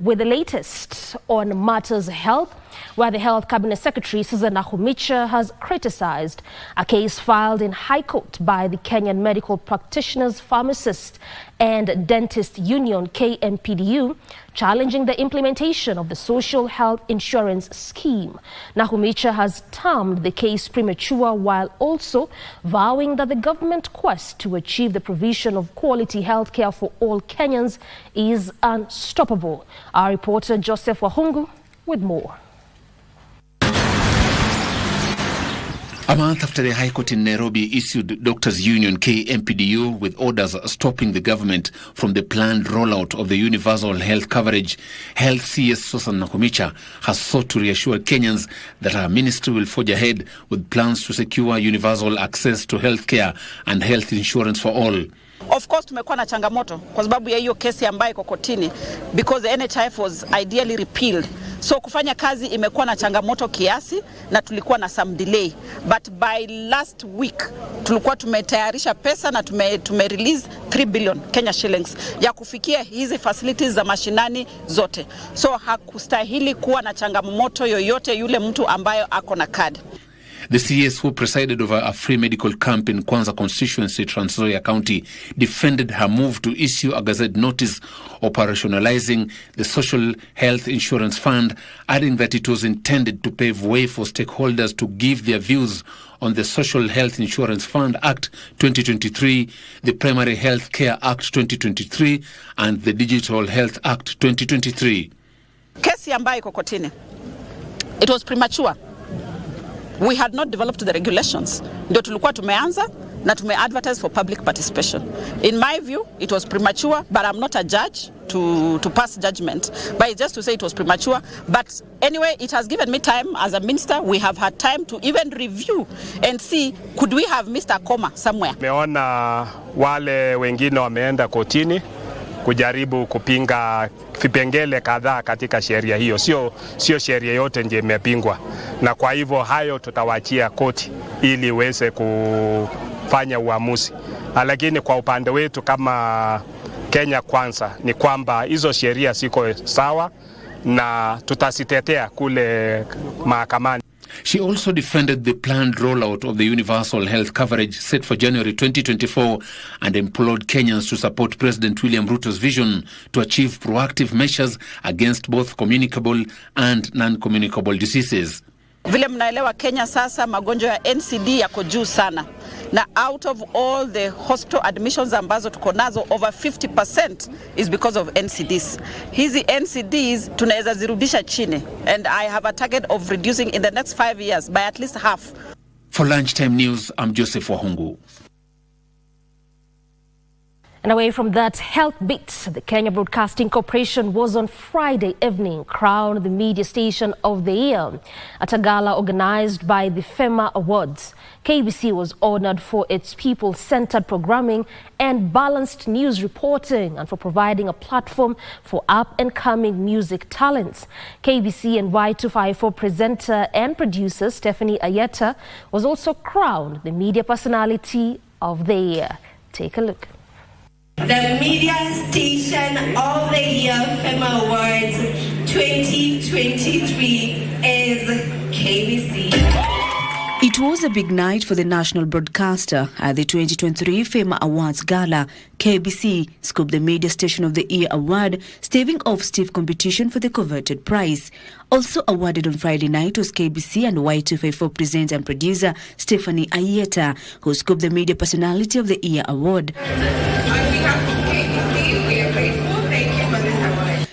with the latest on matters health, where the Health Cabinet Secretary Susan Nakhumicha has criticized a case filed in High Court by the Kenyan Medical Practitioners, Pharmacists and Dentist Union KMPDU, challenging the implementation of the Social Health Insurance Scheme. Nakhumicha has termed the case premature while also vowing that the government quest to achieve the provision of quality health care for all Kenyans is unstoppable. Our reporter Joseph Wahungu with more. A month after the High Court in Nairobi issued Doctors Union KMPDU with orders stopping the government from the planned rollout of the universal health coverage, Health CS Susan Nakhumicha has sought to reassure Kenyans that her ministry will forge ahead with plans to secure universal access to health care and health insurance for all. Of course tumekuwa na changamoto kwa sababu ya hiyo kesi ambayo iko kotini because the NHIF was ideally repealed. So kufanya kazi imekuwa na changamoto kiasi na tulikuwa na some delay. But by last week tulikuwa tumetayarisha pesa na tume release 3 billion Kenya shillings ya kufikia hizi facilities za mashinani zote. So hakustahili kuwa na changamoto yoyote yule mtu ambayo ako na card. The CS, who presided over a free medical camp in Kwanza constituency, Trans Nzoia County, defended her move to issue a gazette notice operationalizing the Social Health Insurance Fund, adding that it was intended to pave way for stakeholders to give their views on the Social Health Insurance Fund Act 2023, the Primary Health Care Act 2023, and the Digital Health Act 2023. Kesi ambayo iko kotini, it was premature. We had not developed the regulations. Ndio tulikuwa tumeanza na tume-advertise for public participation. In my view, it was premature, but I'm not a judge to pass judgment. But it's just to say it was premature. But anyway, it has given me time as a minister. We have had time to even review and see, could we have missed a comma somewhere? Meona wale wengine wameenda kotini kujaribu kupinga vipengele kadhaa katika sheria hiyo. Sio sheria yote ndiyo imepingwa. Na kwa hivyo hayo tutawachia koti ili iweze kufanya uamuzi. Lakini kwa upande wetu kama Kenya Kwanza ni kwamba hizo sheria siko sawa na tutasitetea kule mahakamani. She also defended the planned rollout of the universal health coverage set for January 2024 and implored Kenyans to support President William Ruto's vision to achieve proactive measures against both communicable and non-communicable diseases. Vile mnaelewa Kenya sasa magonjwa ya NCD yako juu sana. Na out of all the hospital admissions ambazo tuko nazo, over 50% is because of NCDs. Hizi NCDs tunaweza zirudisha chini, and I have a target of reducing in the next 5 years by at least half. For Lunchtime News, I'm Joseph Wahungu. And away from that health bit, the Kenya Broadcasting Corporation was on Friday evening crowned the Media Station of the Year at a gala organized by the FEMA Awards. KBC was honored for its people-centered programming and balanced news reporting and for providing a platform for up-and-coming music talents. KBC and Y254 presenter and producer Stephanie Ayeta was also crowned the Media Personality of the Year. Take a look. The Media Station of the Year FEMA Awards 2023 is KBC. It was a big night for the national broadcaster. At the 2023 FEMA Awards Gala, KBC scooped the Media Station of the Year award, staving off stiff competition for the coveted prize. Also awarded on Friday night was KBC and Y254 presenter and producer Stephanie Ayeta, who scooped the Media Personality of the Year award.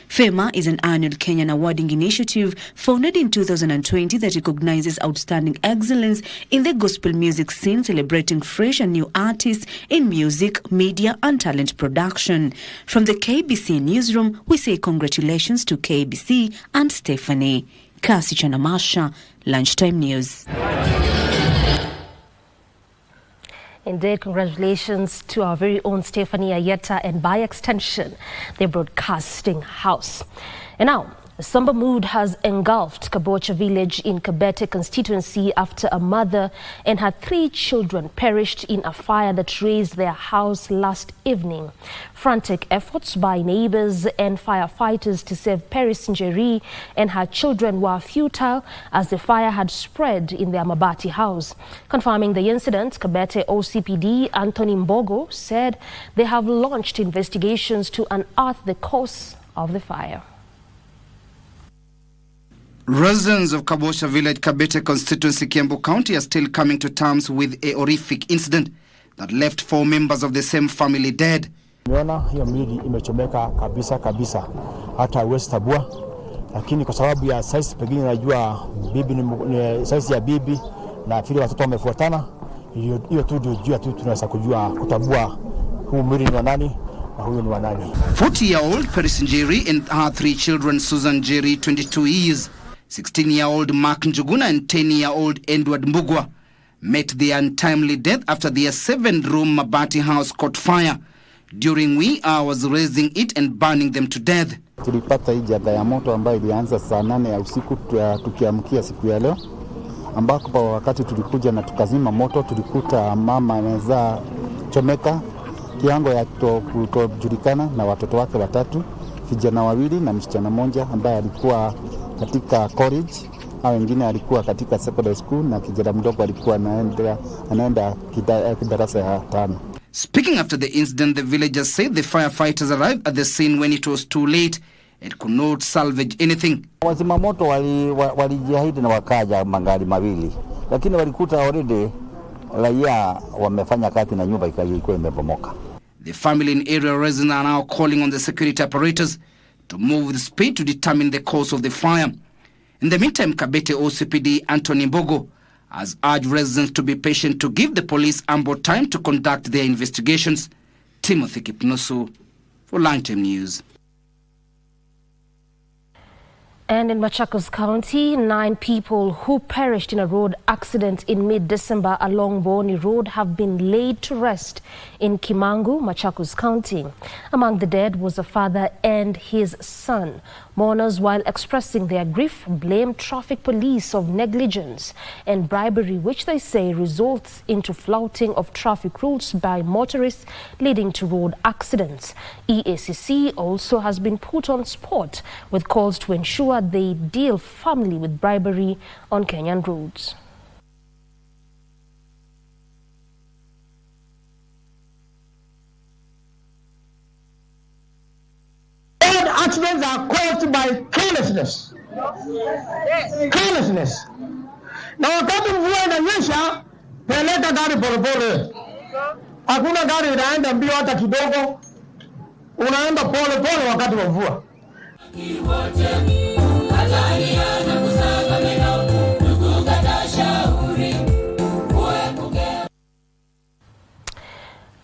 FEMA is an annual Kenyan awarding initiative founded in 2020 that recognizes outstanding excellence in the gospel music scene, celebrating fresh and new artists in music, media and talent production. From the KBC newsroom, we say congratulations to KBC and Stephanie. Kasi Chanamasha, Lunchtime News. Indeed, congratulations to our very own Stephanie Ayeta and by extension, the broadcasting house. And now, A somber mood has engulfed Kabocha village in Kabete constituency after a mother and her 3 children perished in a fire that razed their house last evening. Frantic efforts by neighbors and firefighters to save Paris Njeri and her children were futile as the fire had spread in their Mabati house. Confirming the incident, Kabete OCPD Anthony Mbogo said they have launched investigations to unearth the cause of the fire. Residents of Kabocha village, Kabete constituency, Kiambu County are still coming to terms with a horrific incident that left 4 members of the same family dead. Nimeona hiyo miili imechomeka kabisa, hata hauwezi tabua, lakini kwa sababu ya size pengine najua bibi ni size ya bibi na vile watoto wamefuatana, hiyo tu ndio tunaweza kujua kutabua huu mwili ni wa nani na huyu ni wa nani. 40-year-old Paris Njeri and her 3 children, Susan Njeri 22 years, 16-year-old Mark Njuguna and 10-year-old Edward Mbugwa met their untimely death after their 7-room Mabati house caught fire during wee hours, raising it and burning them to death. Tulipata hii janga ya moto ambayo ilianza saa 8 ya usiku tukiamkia siku ya leo, ambako wakati tulikuja na tukazima moto tulikuta mama amezaa chomeka kiango ya kutojulikana na watoto wake 3, vijana 2 na msichana mmoja ambaye alikuwa katika college, au wengine alikuwa katika secondary school, na kijana mdogo alikuwa anaenda darasa ya 5. Speaking after the incident, the villagers said the firefighters arrived at the scene when it was too late and could not salvage anything. Wazima moto walijitahidi na wakaja magari 2, lakini walikuta already raia wamefanya kazi na nyumba ilikuwa imebomoka. The family and area residents are now calling on the security apparatus to move with speed to determine the cause of the fire. In the meantime, Kabete OCPD Anthony Mbogo has urged residents to be patient to give the police ample time to conduct their investigations. Timothy Kipnosu for Lunchtime News. And in Machakos County, 9 people who perished in a road accident in mid-December along Boni Road have been laid to rest in Kimangu, Machakos County. Among the dead was a father and his son. Mourners, while expressing their grief, blamed traffic police of negligence and bribery, which they say results into flouting of traffic rules by motorists, leading to road accidents. EACC also has been put on spot with calls to ensure they deal firmly with bribery on Kenyan roads. Road accidents are caused by carelessness. Carelessness. Na wakati mvua inanyesha, peleka gari polepole. Hakuna gari inaenda mbio hata kidogo. Unaenda pole wakati wa mvua.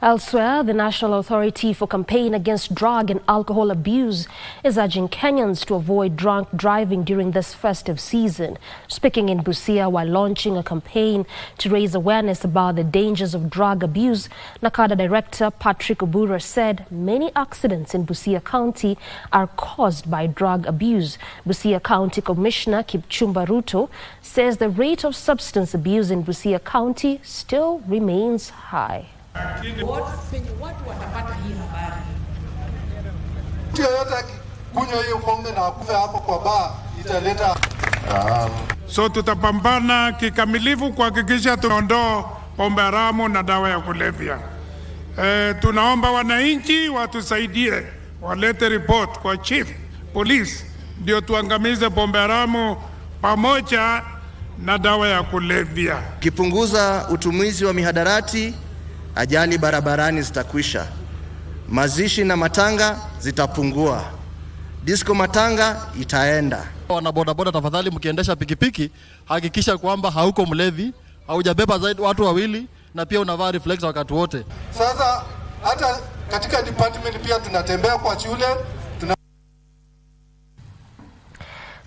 Elsewhere, the National Authority for Campaign Against Drug and Alcohol Abuse is urging Kenyans to avoid drunk driving during this festive season. Speaking in Busia while launching a campaign to raise awareness about the dangers of drug abuse, NACADA Director Patrick Obura said many accidents in Busia County are caused by drug abuse. Busia County Commissioner Kipchumba Ruto says the rate of substance abuse in Busia County still remains high. So tutapambana kikamilifu kuhakikisha tunaondoa pombe haramu na dawa ya kulevya. Tunaomba wananchi watusaidie, walete report kwa chief police ndio tuangamize pombe haramu pamoja na dawa ya kulevya. Kipunguza utumizi wa mihadarati, ajali barabarani zitakwisha. Mazishi na matanga zitapungua. Disco matanga itaenda. Wana bodaboda, tafadhali mkiendesha pikipiki hakikisha kwamba hauko mlevi, haujabeba zaidi watu 2 na pia unavaa reflector wakati wote. Sasa hata katika department pia tunatembea kwa shule.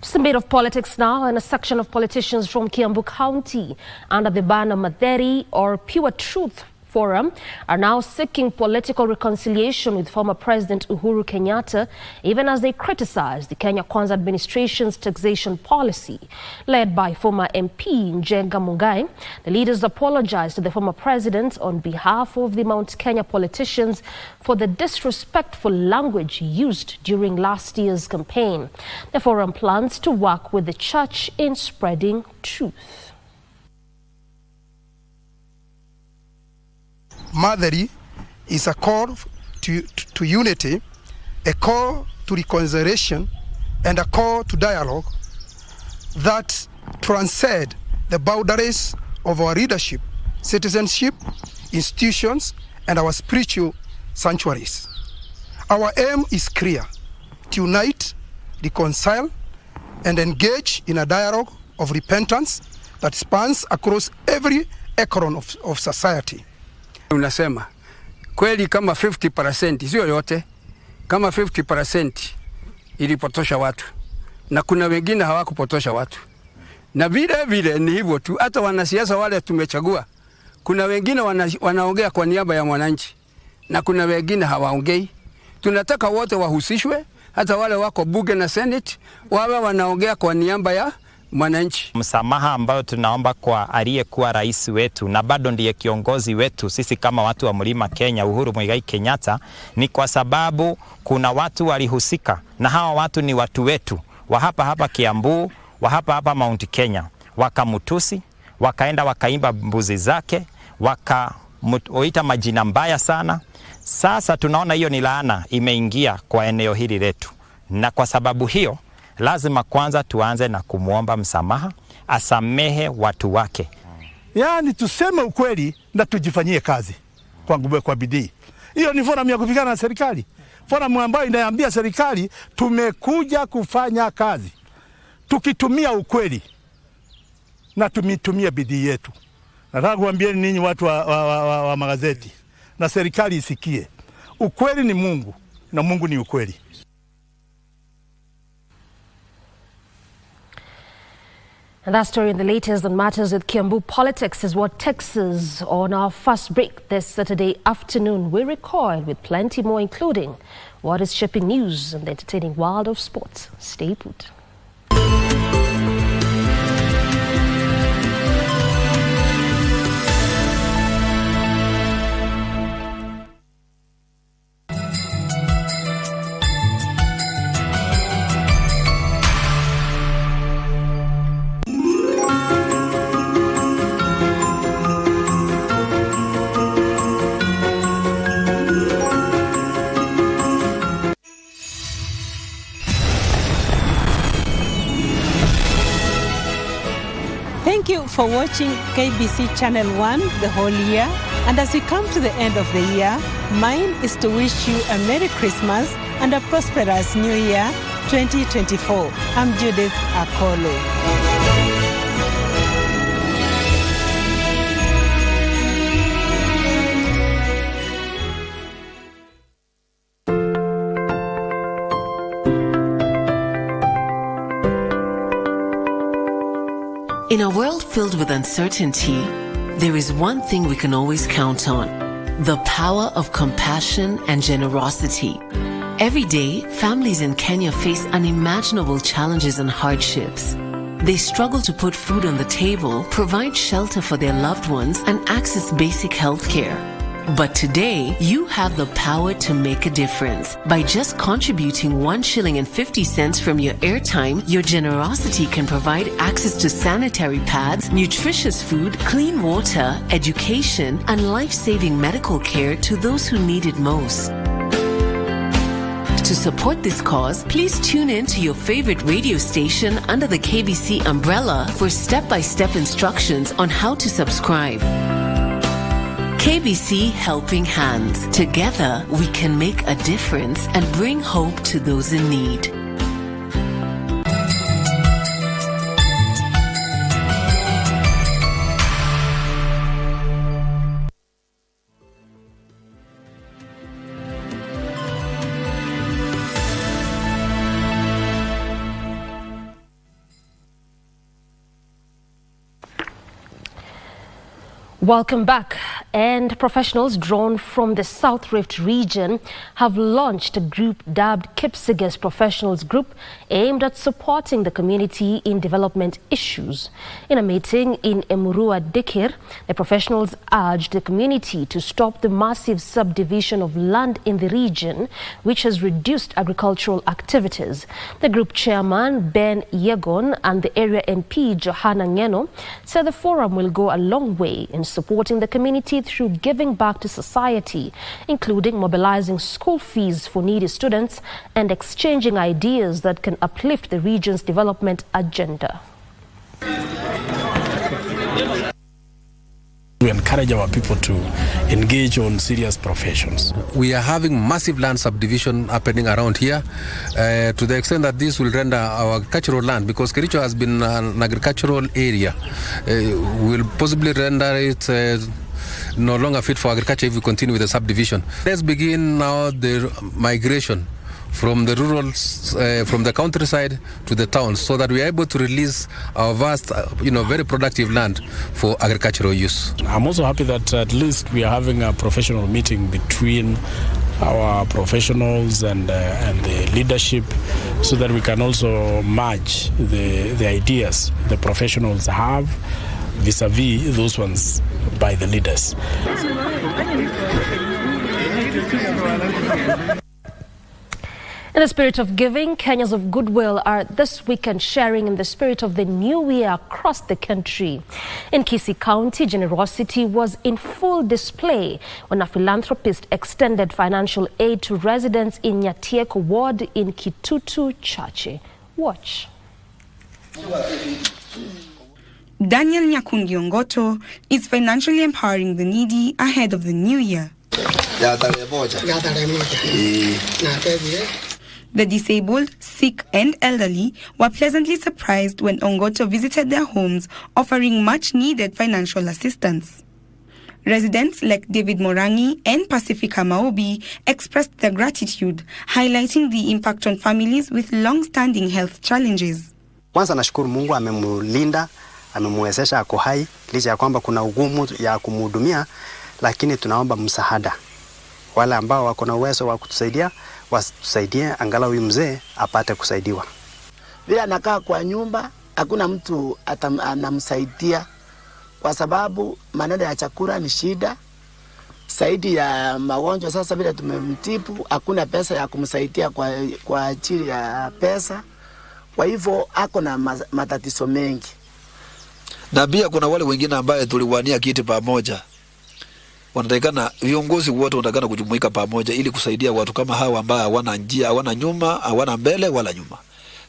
Just a bit of politics now, and a section of politicians from Kiambu County under the banner Matheri or Pure Truth Forum are now seeking political reconciliation with former President Uhuru Kenyatta, even as they criticize the Kenya Kwanza administration's taxation policy. Led by former MP Njenga Mungai, the leaders apologized to the former president on behalf of the Mount Kenya politicians for the disrespectful language used during last year's campaign. The forum plans to work with the church in spreading truth. Motherly is a call to unity, a call to reconciliation, and a call to dialogue that transcend the boundaries of our leadership, citizenship, institutions, and our spiritual sanctuaries. Our aim is clear: to unite, reconcile, and engage in a dialogue of repentance that spans across every echelon of society. Unasema kweli kama 50%, sio yote, kama 50% ilipotosha watu na kuna wengine hawakupotosha watu, na vile ni hivyo tu. Hata wanasiasa wale tumechagua, kuna wengine wanaongea kwa niaba ya mwananchi na kuna wengine hawaongei. Tunataka wote wahusishwe, hata wale wako bunge na senate wawe wanaongea kwa niaba ya mwananchi. Msamaha ambayo tunaomba kwa aliyekuwa rais wetu na bado ndiye kiongozi wetu sisi kama watu wa Mlima Kenya, Uhuru Muigai Kenyatta, ni kwa sababu kuna watu walihusika, na hawa watu ni watu wetu wa hapa Kiambu, wa hapa Mount Kenya. Wakamutusi, wakaenda wakaimba mbuzi zake, wakamuita majina mbaya sana. Sasa tunaona hiyo ni laana imeingia kwa eneo hili letu, na kwa sababu hiyo lazima kwanza tuanze na kumuomba msamaha, asamehe watu wake. Yaani tuseme ukweli na tujifanyie kazi kwa bidii. Hiyo ni forum ya kupigana na serikali. Forum ambayo inaambia serikali tumekuja kufanya kazi, tukitumia ukweli na tumitumia bidii yetu. Nataka kuambia ninyi watu wa magazeti na serikali isikie. Ukweli ni Mungu na Mungu ni ukweli. And that story and the latest on matters with Kiambu politics is what takes us on our first break this Saturday afternoon. We recoil with plenty more, including what is shaping news and the entertaining world of sports. Stay put. Thank you for watching KBC Channel 1 the whole year. And as we come to the end of the year, mine is to wish you a Merry Christmas and a prosperous New Year 2024. I'm Judith Akolo. In a world filled with uncertainty, there is one thing we can always count on: the power of compassion and generosity. Every day, families in Kenya face unimaginable challenges and hardships. They struggle to put food on the table, provide shelter for their loved ones, and access basic health care. But today, you have the power to make a difference. By just contributing 1 shilling and 50 cents from your airtime, your generosity can provide access to sanitary pads, nutritious food, clean water, education, and life-saving medical care to those who need it most. To support this cause, please tune in to your favorite radio station under the KBC umbrella for step-by-step instructions on how to subscribe. KBC Helping Hands. Together, we can make a difference and bring hope to those in need. Welcome back. And professionals drawn from the South Rift region have launched a group dubbed Kipsigis Professionals Group aimed at supporting the community in development issues. In a meeting in Emurua Dikir, the professionals urged the community to stop the massive subdivision of land in the region, which has reduced agricultural activities. The group chairman, Ben Yegon, and the area MP, Johanna Ngeno, said the forum will go a long way in supporting the community through giving back to society, including mobilizing school fees for needy students and exchanging ideas that can uplift the region's development agenda. We encourage our people to engage on serious professions. We are having massive land subdivision happening around here to the extent that this will render our agricultural land, because Kericho has been an agricultural area, will possibly render it no longer fit for agriculture if we continue with the subdivision. Let's begin now the migration from the rural, from the countryside to the towns, so that we are able to release our vast, very productive land for agricultural use. I'm also happy that at least we are having a professional meeting between our professionals and the leadership, so that we can also merge the ideas the professionals have vis-a-vis those ones by the leaders. In the spirit of giving, Kenyans of Goodwill are this weekend sharing in the spirit of the new year across the country. In Kisii County, generosity was in full display when a philanthropist extended financial aid to residents in Nyatieko ward in Kitutu Chache. Watch. Daniel Nyakungi is financially empowering the needy ahead of the new year. The disabled, sick and elderly were pleasantly surprised when Ongoto visited their homes, offering much-needed financial assistance. Residents like David Morangi and Pacifica Maobi expressed their gratitude, highlighting the impact on families with long-standing health challenges. Kwanza nashukuru Mungu amemulinda, amemwezesha ako hai, licha ya kwamba kuna ugumu ya kumhudumia, lakini tunaomba msaada. Wale ambao wako na uwezo wa kutusaidia, watusaidie angalau huyu mzee apate kusaidiwa. Bila anakaa kwa nyumba, hakuna mtu anamsaidia kwa sababu maneno ya chakula ni shida. Saidi ya magonjwa sasa bila tumemtibu, hakuna pesa ya kumsaidia kwa ajili ya pesa. Kwa hivyo ako na matatizo mengi. Na pia kuna wale wengine ambaye tuliwania kiti pamoja. Wanatakana viongozi wote wanatakana kujumuika pamoja ili kusaidia watu kama hawa ambao hawana njia, hawana nyuma, hawana mbele wala nyuma.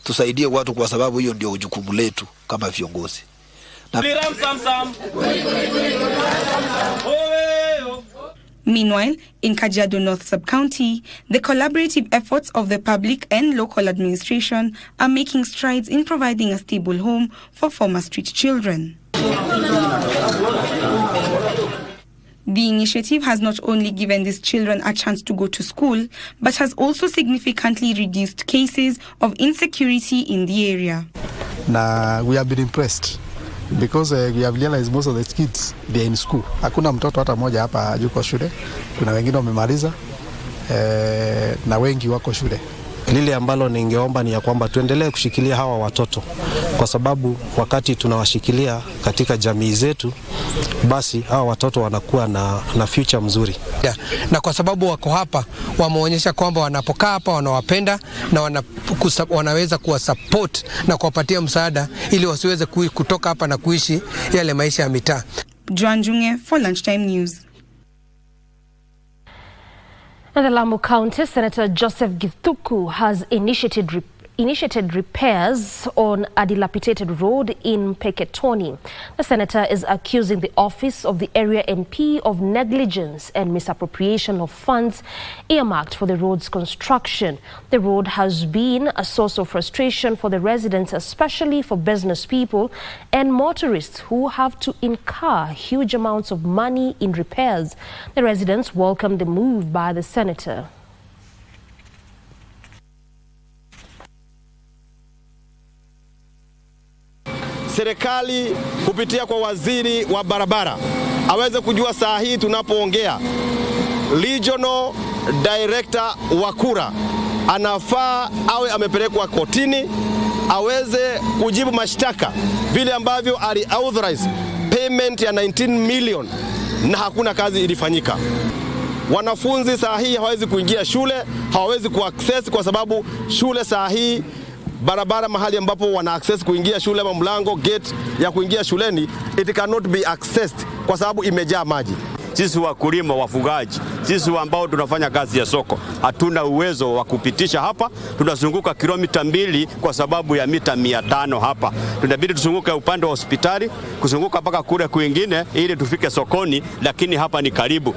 Tusaidie watu kwa sababu hiyo ndio jukumu letu kama viongozi. Meanwhile, in Kajiado North Sub-County, the collaborative efforts of the public and local administration are making strides in providing a stable home for former street children. The initiative has not only given these children a chance to go to school, but has also significantly reduced cases of insecurity in the area. Na we have been impressed because we have realized most of the kids, they are in school. Hakuna mtoto hata moja hapa yuko shule. Kuna wengine wamemaliza na wengi wako shule. Lile ambalo ningeomba ni ya kwamba tuendelee kushikilia hawa watoto, kwa sababu wakati tunawashikilia katika jamii zetu, basi hawa watoto wanakuwa na future mzuri. Na kwa sababu wako hapa, wameonyesha kwamba wanapokaa hapa wanawapenda na wanaweza kuwa support na kuwapatia msaada ili wasiweze kutoka hapa na kuishi yale maisha ya mitaa. Joan Junge for Lunchtime News. And the Lamu County Senator Joseph Githuku has initiated repairs on a dilapidated road in Peketoni. The senator is accusing the office of the area MP of negligence and misappropriation of funds earmarked for the road's construction. The road has been a source of frustration for the residents, especially for business people and motorists who have to incur huge amounts of money in repairs. The residents welcome the move by the senator. Serikali kupitia kwa waziri wa barabara aweze kujua saa hii tunapoongea, Regional Director wa kura anafaa awe amepelekwa kotini aweze kujibu mashtaka vile ambavyo ali-authorize payment ya 19 million na hakuna kazi ilifanyika. Wanafunzi saa hii hawawezi kuingia shule, hawawezi kuaccess kwa sababu shule saa hii barabara mahali ambapo wana access kuingia shule ama mlango gate ya kuingia shuleni, it cannot be accessed kwa sababu imejaa maji. Sisi wakulima, wafugaji, sisi ambao tunafanya kazi ya soko, hatuna uwezo wa kupitisha hapa. Tunazunguka kilomita 2 kwa sababu ya mita 500 hapa. Tunabidi tuzunguke upande wa hospitali, kuzunguka mpaka kule kwingine ili tufike sokoni, lakini hapa ni karibu.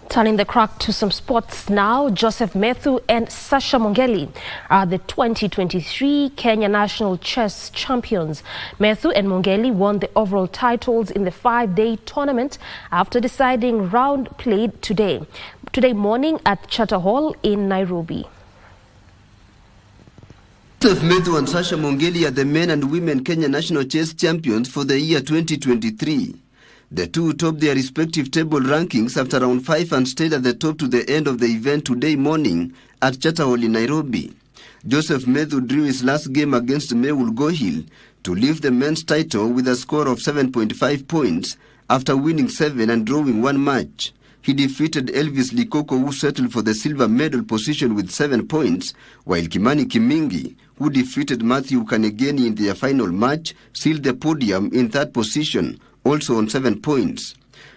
Turning the crack to some sports now, Joseph Methu and Sasha Mongeli are the 2023 Kenya National Chess Champions. Methu and Mongeli won the overall titles in the 5-day tournament after deciding round played today morning at Charter Hall in Nairobi. Joseph Methu and Sasha Mongeli are the men and women Kenya National Chess Champions for the year 2023. The two topped their respective table rankings after round 5 and stayed at the top to the end of the event today morning at Charter Hall in Nairobi. Joseph Methu drew his last game against Mewul Gohil to lift the men's title with a score of 7.5 points after winning 7 and drawing 1 match. He defeated Elvis Likoko, who settled for the silver medal position with 7 points, while Kimani Kimingi, who defeated Matthew Kanegeni in their final match, sealed the podium in third position, also on 7 points.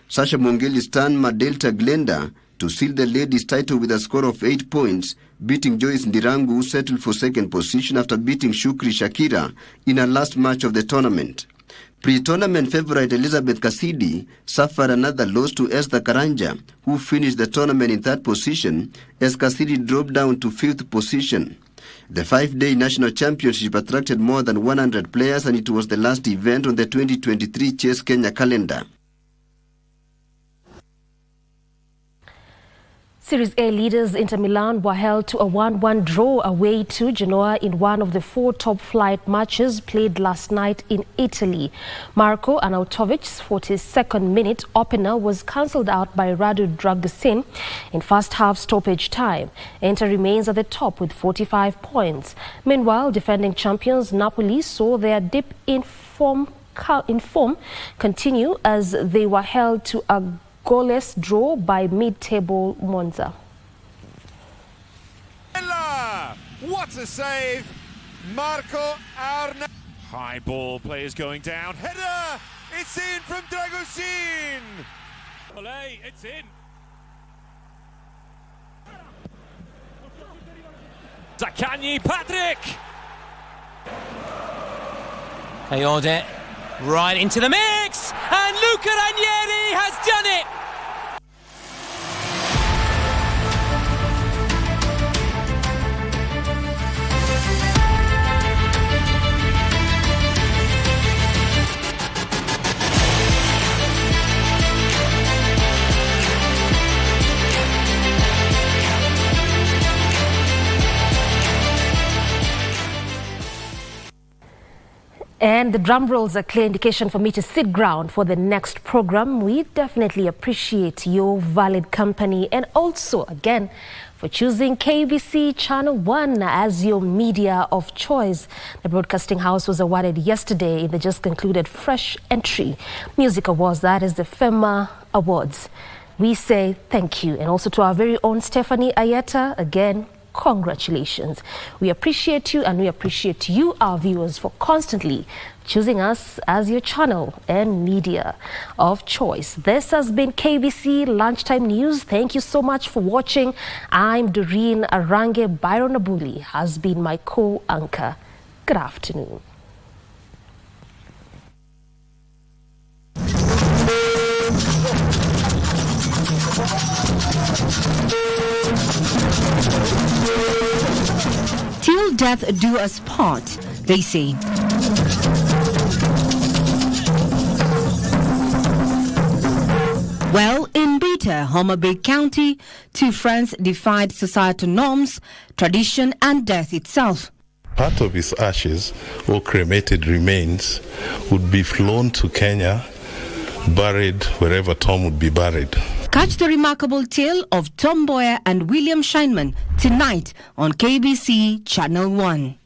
Sasha Mongeli's turn Madelta Glenda to seal the ladies' title with a score of 8 points, beating Joyce Ndirangu, who settled for second position after beating Shukri Shakira in her last match of the tournament. Pre-tournament favourite Elizabeth Kasidi suffered another loss to Esther Karanja, who finished the tournament in third position as Kasidi dropped down to 5th position. The 5-day national championship attracted more than 100 players, and it was the last event on the 2023 Chess Kenya calendar. Series A leaders Inter Milan were held to a 1-1 draw away to Genoa in one of the 4 top-flight matches played last night in Italy. Marco Arnautovic's 42nd minute opener was cancelled out by Radu Dragusin in first-half stoppage time. Inter remains at the top with 45 points. Meanwhile, defending champions Napoli saw their dip in form continue as they were held to a goalless draw by mid-table Monza. What a save! Marco Arna. High ball, players going down. Header! It's in from Dragusin! Olé, it's in. Zaccagni, Patrick! Ayode right into the mix, and Luca Ranieri has done it! And the drum rolls are a clear indication for me to sit ground for the next program. We definitely appreciate your valid company and also, again, for choosing KBC Channel 1 as your media of choice. The Broadcasting House was awarded yesterday in the just concluded Fresh Entry Music Awards. That is the FEMA Awards. We say thank you. And also to our very own Stephanie Ayeta, again, congratulations. We appreciate you, and we appreciate you, our viewers, for constantly choosing us as your channel and media of choice. This has been KBC Lunchtime News. Thank you so much for watching. I'm Doreen. Arange Byron Abuli has been my co-anchor. Good afternoon. death do us part, they say. Well, in Beta, Homa Bay County, 2 friends defied societal norms, tradition and death itself. Part of his ashes or cremated remains would be flown to Kenya, buried wherever Tom would be buried. Catch the remarkable tale of Tom Boyer and William Scheinman tonight on KBC Channel 1.